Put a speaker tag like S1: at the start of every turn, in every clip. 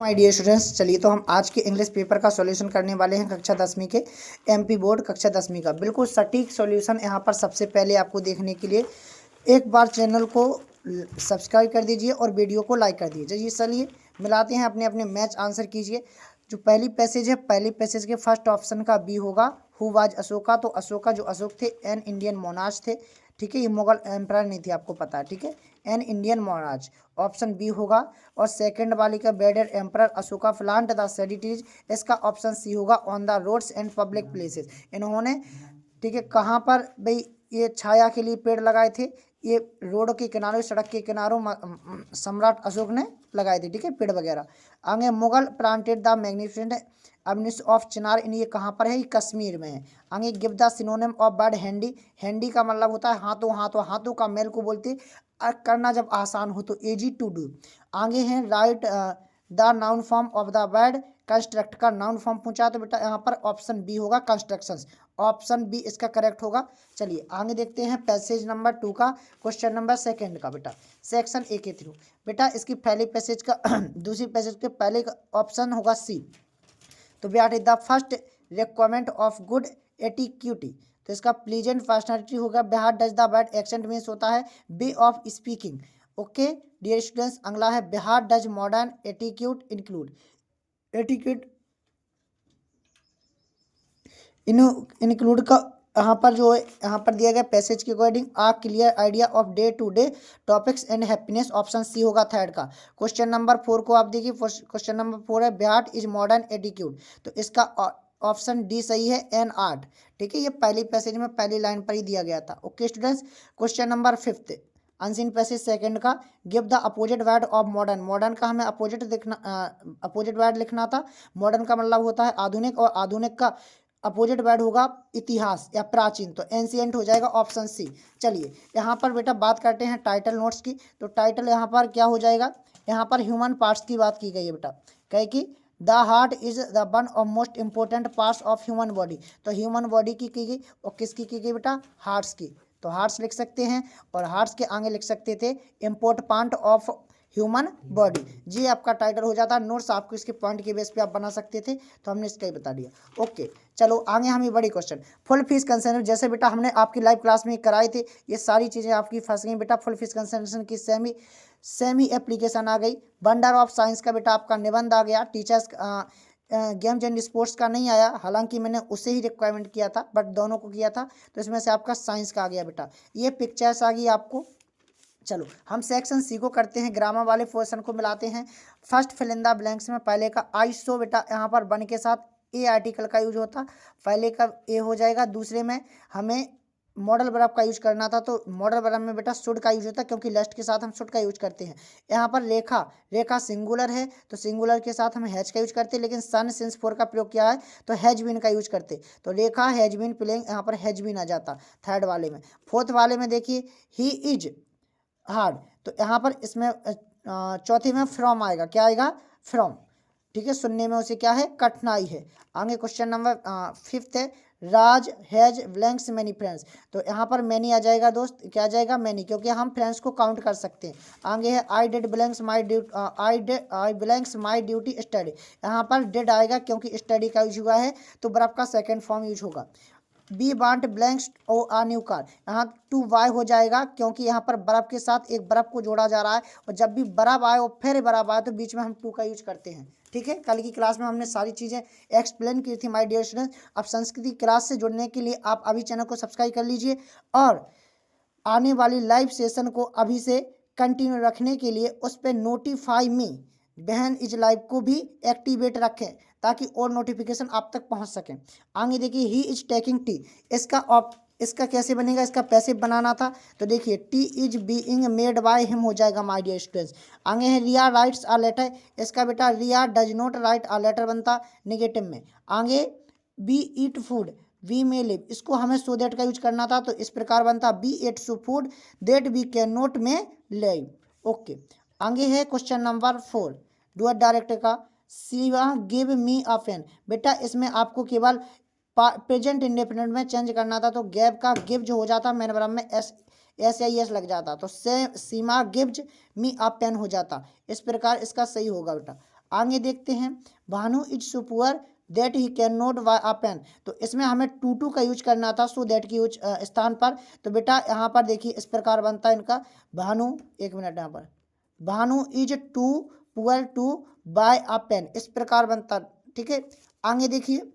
S1: My dear students, चलिए तो हम आज के इंग्लिश पेपर का सॉल्यूशन करने वाले हैं कक्षा 10वीं के एमपी बोर्ड कक्षा 10वीं का बिल्कुल सटीक सॉल्यूशन। यहाँ पर सबसे पहले आपको देखने के लिए एक बार चैनल को सब्सक्राइब कर दीजिए और वीडियो को लाइक कर दीजिए। चलिए मिलाते हैं, अपने अपने मैच आंसर कीजिए। जो पहली पैसेज है, पहली पैसेज के फर्स्ट ऑप्शन का बी होगा, हु वाज अशोका। तो अशोका जो अशोक थे एन इंडियन मोनार्च थे, ठीक है, ये मुगल एम्परर नहीं थे, आपको पता है, ठीक है, an Indian monarch, option B होगा। और सेकंड वाली का बेडर emperor Ashoka plant the shady trees, इसका ऑप्शन सी होगा, on the roads and public places. इन्होंने, ठीक है, कहाँ पर भाई ये छाया के लिए पेड़ लगाए थे, ये रोड के किनारों, सड़क के किनारों सम्राट अशोक ने लगाए थे, ठीक है, पेड़ वगैरह। आगे Mughal planted the magnificent avenues of chinar, in ये कहाँ पर है, ये कश्मीर में है। आगे give the synonym of bird handy, handy का मतलब होता है हाथों, हाथों, हाथों का मेल को बोलते करना जब आसान हो तो एजी टू डू। आगे है write the noun form of the word construct का नाउन फॉर्म पूछा, तो बेटा यहाँ पर ऑप्शन बी होगा कंस्ट्रक्शंस, ऑप्शन बी इसका करेक्ट होगा। चलिए आगे देखते हैं पैसेज नंबर 2 का क्वेश्चन नंबर सेकंड का बेटा, सेक्शन ए के थ्रू। बेटा इसकी पहली पैसेज का दूसरी पैसेज के पहले का ऑप्शन होगा सी। तो बेटा the first requirement of good etiquette, तो इसका प्लीजेंट पर्सनैलिटी होगा। बिहार does the word accent means होता है way of speaking. Okay dear students, अगला है बिहार does modern etiquette include, etiquette include का यहाँ पर जो है, यहाँ पर दिया गया पैसेज के according a clear idea of day to day topics and happiness, option C होगा थर्ड का। क्वेश्चन नंबर 4 को आप देखिए, क्वेश्चन नंबर 4 है बिहार इज मॉडर्न एटिक्यूड, तो इसका ऑप्शन डी सही है, एन आर्ट, ठीक है, ये पहली पैसेज में पहली लाइन पर ही दिया गया था। Okay students, question number 5 unseen passage second का, give the opposite word of modern, modern का हमें अपोजिट देखना, अपोजिट वर्ड लिखना था। मॉडर्न का मतलब होता है आधुनिक, और आधुनिक का अपोजिट वर्ड होगा इतिहास या प्राचीन, तो एंशिएंट हो जाएगा, ऑप्शन सी। चलिए यहाँ पर बेटा बात करते हैं टाइटल नोट्स की, तो टाइटल यहाँ पर क्या हो जाएगा, यहाँ पर ह्यूमन पार्ट्स की बात की गई है बेटा, कहे कि the heart is the one of most important parts of human body, तो ह्यूमन बॉडी की गई और किसकी की गई बेटा, हार्ट्स की, तो हार्ट्स लिख सकते हैं, और हार्ट्स के आगे लिख सकते थे important part of human body, जी आपका टाइटल हो जाता। नोट्स आपको इसके पॉइंट के बेस पे आप बना सकते थे, तो हमने इसका ही बता दिया। ओके चलो आगे हमें बड़ी क्वेश्चन, फुल फीस कंसेशन, जैसे बेटा हमने आपकी लाइव क्लास में कराए थे, ये सारी चीज़ें आपकी फंस गई बेटा। फुल फीस कंसेशन की सेमी एप्लीकेशन आ गई। वंडर ऑफ साइंस का बेटा आपका निबंध आ गया। टीचर्स गेम्स एंड स्पोर्ट्स का नहीं आया, हालांकि मैंने उसे ही रिक्वायरमेंट किया था, बट दोनों को किया था, तो इसमें से आपका साइंस का आ गया बेटा। ये पिक्चर्स आ गई आपको। चलो हम सेक्शन सी को करते हैं, ग्रामर वाले पोर्शन को मिलाते हैं। First fill in the blanks में पहले का आई सो बेटा यहाँ पर वन के साथ ए आर्टिकल का यूज होता, पहले का ए हो जाएगा। दूसरे में हमें मॉडल वर्ब का यूज करना था, तो मॉडल वर्ब में बेटा शुड का यूज होता है, क्योंकि लेस्ट के साथ हम शुड का यूज करते हैं। यहाँ पर रेखा, रेखा सिंगुलर है, तो सिंगुलर के साथ हम हैज का यूज करते हैं, लेकिन सन सिंस फोर का प्रयोग किया है तो हैज बीन का यूज करते, तो रेखा हैज बीन प्लेइंग, यहाँ पर हैज बीन आ जाता थर्ड वाले में। फोर्थ वाले में देखिए ही इज हार्ड, तो यहाँ पर इसमें चौथे में फ्रॉम आएगा, क्या आएगा, फ्रॉम, ठीक है, सुनने में उसे क्या है, कठिनाई है। आगे क्वेश्चन नंबर 5 है राज हैज ब्लैंक्स मैनी फ्रेंड्स, तो यहाँ पर मैनी आ जाएगा दोस्त, क्या आ जाएगा, मैनी, क्योंकि हम फ्रेंड्स को काउंट कर सकते हैं। आगे है I did blanks my duty, I blanks my duty study, यहाँ पर डिड आएगा क्योंकि स्टडी का यूज हुआ है, तो बर्फ का सेकेंड फॉर्म यूज होगा। बी वांट ब्लैंक्स ओ आ न्यू कार, यहाँ टू वाई हो जाएगा, क्योंकि यहाँ पर बर्फ के साथ एक बर्फ को जोड़ा जा रहा है, और जब भी बर्फ आए और फिर बर्फ आए तो बीच में हम टू का यूज करते हैं, ठीक है। कल की क्लास में हमने सारी चीज़ें एक्सप्लेन की थी माय डियर स्टूडेंट्स। अब संस्कृति क्लास से जुड़ने के लिए आप अभी चैनल को सब्सक्राइब कर लीजिए, और आने वाली लाइव सेशन को अभी से कंटिन्यू रखने के लिए उस पर नोटिफाई मी बहन इज लाइव को भी एक्टिवेट रखें, ताकि और नोटिफिकेशन आप तक पहुंच सकें। आगे देखिए ही इज टेकिंग टी, इसका कैसे बनेगा, इसका पैसिव बनाना था, तो देखिए T is being made by him हो जाएगा माय डियर स्टूडेंट्स। आगे है रिया राइट्स अ लेटर, इसका बेटा Riya does not write a letter बनता नेगेटिव में। आगे B eat food we may live, इसको हमें सो देट का यूज करना था, तो इस प्रकार बनता be at so food that we can not में लिव। ओके आगे है क्वेश्चन नंबर 4 डुअर डायरेक्टर का, Shiva give me a pen, बेटा इसमें आपको केवल प्रेजेंट इंडेफिनिट में चेंज करना था, तो गैप का गिव जो हो जाता मैंने बराबर में एस लग जाता, तो से सीमा गिव्स मी अ पेन हो जाता, इस प्रकार इसका सही होगा बेटा। आगे देखते हैं, Bhanu is so poor that he can not buy a pen. तो इसमें हमें टू का यूज करना था, सो दैट की यूज स्थान पर। तो बेटा यहाँ पर देखिए इस प्रकार बनता है इनका, भानु, एक मिनट यहाँ पर, Bhanu is too poor to buy a pen, इस प्रकार बनता। ठीक है, आगे देखिए,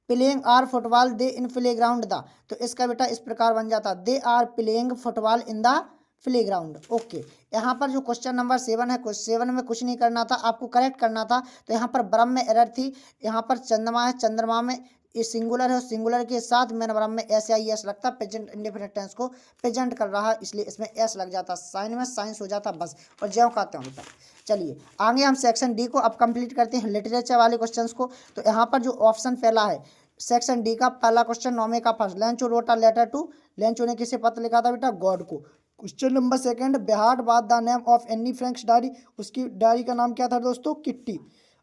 S1: playing are football they in play ground the, तो इसका बेटा इस प्रकार बन जाता, they are playing football in the play ground. Okay, यहाँ पर जो क्वेश्चन नंबर 7 है, क्वेश्चन 7 में कुछ नहीं करना था, आपको करेक्ट करना था। तो यहाँ पर ब्रह्म में एरर थी, यहाँ पर चंद्रमा है, चंद्रमा में ये सिंगुलर है, सिंगुलर के साथ मैंने ब्रह्म में एस आई एस लगता, प्रेजेंट इंडेफिनिट टेंस को प्रेजेंट कर रहा है, इसलिए इसमें एस लग जाता, साइन में साइंस हो जाता बस, और ज्यों कहते हैं बेटा। चलिए आगे हम सेक्शन डी को अब कंप्लीट करते हैं, लिटरेचर वाले क्वेश्चंस को। तो यहाँ पर जो ऑप्शन पहला है सेक्शन डी का पहला क्वेश्चन, नौवे का first, Lencho wrote a letter to, Lencho ने किसे पत्र लिखा था बेटा, गॉड को। क्वेश्चन नंबर सेकंड, बिहार बाद the name of Anne Frank's diary, उसकी डायरी का नाम क्या था दोस्तों, किट्टी।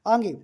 S1: आगे,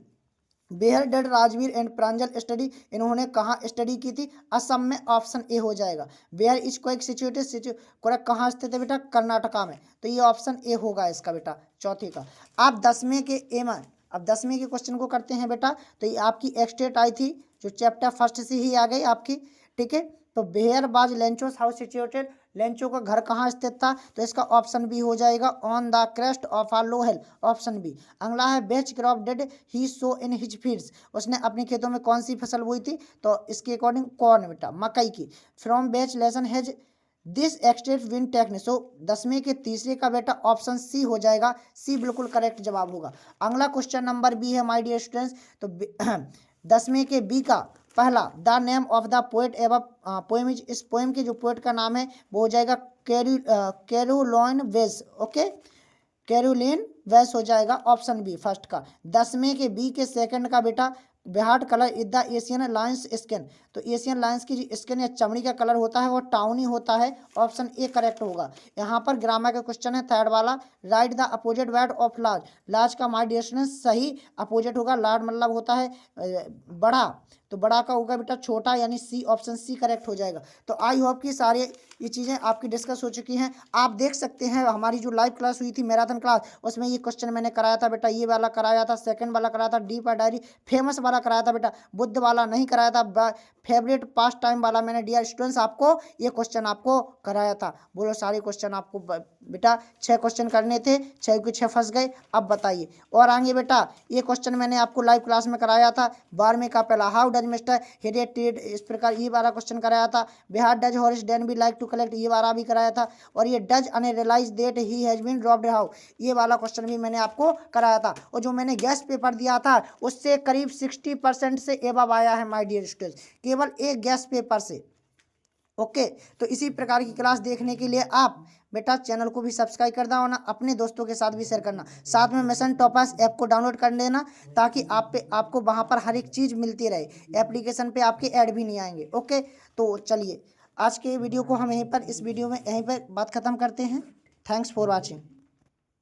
S1: where did Rajvir and Pranjal study, इन्होंने कहाँ स्टडी की थी, असम में, ऑप्शन ए हो जाएगा। वेयर इज क्वेक सिचुएटेड, क्वेक कहाँ स्थित है बेटा, कर्नाटका में, तो ये ऑप्शन ए होगा इसका बेटा, चौथे का। आप 10वें के एम, अब 10वें के क्वेश्चन को करते हैं बेटा। तो ये आपकी एक्सटेट आई थी, जो चैप्टर फर्स्ट से ही आ गई आपकी। ठीक है, तो वेयर बाज लेंचोस हाउस सिचुएटेड, लेंचो का घर कहाँ स्थित था, तो इसका ऑप्शन बी हो जाएगा, on the crest of a low hill, option B. अगला है which crop did he sow in his fields, उसने अपने खेतों में कौन सी फसल बोई थी, तो इसके अकॉर्डिंग कॉर्न बेटा, मकई की। From which lesson has this extract been taken, so 10वें के तीसरे का बेटा ऑप्शन सी हो जाएगा, सी बिल्कुल करेक्ट जवाब होगा। अगला क्वेश्चन नंबर बी है माय डियर स्टूडेंट्स, तो 10वें के बी का पहला, the name of the poet एवं पोएम इज, इस पोएम के जो पोएट का नाम है वो हो जाएगा कैरोलाइन वेस। ओके, कैरोलिन वेस हो जाएगा, ऑप्शन बी फर्स्ट का। 10वें के बी के सेकंड का बेटा, Bihar colour is the Asian Lions skin, तो एशियन लायंस की जो स्किन या चमड़ी का कलर होता है वो टाउनी होता है, ऑप्शन ए करेक्ट होगा। यहाँ पर ग्रामर का क्वेश्चन है थर्ड वाला, right the opposite word of large, large का माय डियर स्टूडेंट्स सही अपोजिट होगा, लार्ज मतलब होता है बड़ा, तो बड़ा का होगा बेटा छोटा, यानी सी, ऑप्शन सी करेक्ट हो जाएगा। तो आई होप कि सारे ये चीज़ें आपकी डिस्कस हो चुकी हैं। आप देख सकते हैं हमारी जो लाइव क्लास हुई थी मैराथन क्लास, उसमें ये क्वेश्चन मैंने कराया था बेटा, ये वाला कराया था, सेकंड वाला कराया था, डी पर डायरी फेमस वाला कराया था बेटा, बुद्ध वाला नहीं कराया था, फेवरेट पास्ट टाइम वाला मैंने डियर स्टूडेंट्स आपको ये क्वेश्चन आपको कराया था। बोलो सारे क्वेश्चन आपको बेटा 6 क्वेश्चन करने थे, 6 के 6 फंस गए। अब बताइए और आगे बेटा, ये क्वेश्चन मैंने आपको लाइव क्लास में कराया था 12वें का पहला, how does Mr Herriot treat, इस प्रकार ये वाला क्वेश्चन कराया था। बिहार does Horace Danby like to collect, ये वाला भी कराया था। और ये does Anne realise that he has been dropped how, ये वाला क्वेश्चन भी मैंने आपको कराया था। और जो मैंने गेस्ट पेपर दिया था उससे करीब 60% से एबव आया है माय डियर स्टूडेंट्स, केवल एक गेस्ट पेपर से। ओके, तो इसी प्रकार की क्लास देखने के लिए आप बेटा चैनल को भी सब्सक्राइब कर देना, अपने दोस्तों के साथ भी शेयर करना, साथ में मिशन टॉपर्स ऐप को डाउनलोड कर लेना, ताकि आपको वहाँ पर हर एक चीज़ मिलती रहे, एप्लीकेशन पे आपके ऐड भी नहीं आएंगे। ओके, तो चलिए आज के वीडियो को हम यहीं पर, इस वीडियो में यहीं पर बात ख़त्म करते हैं। Thanks for watching.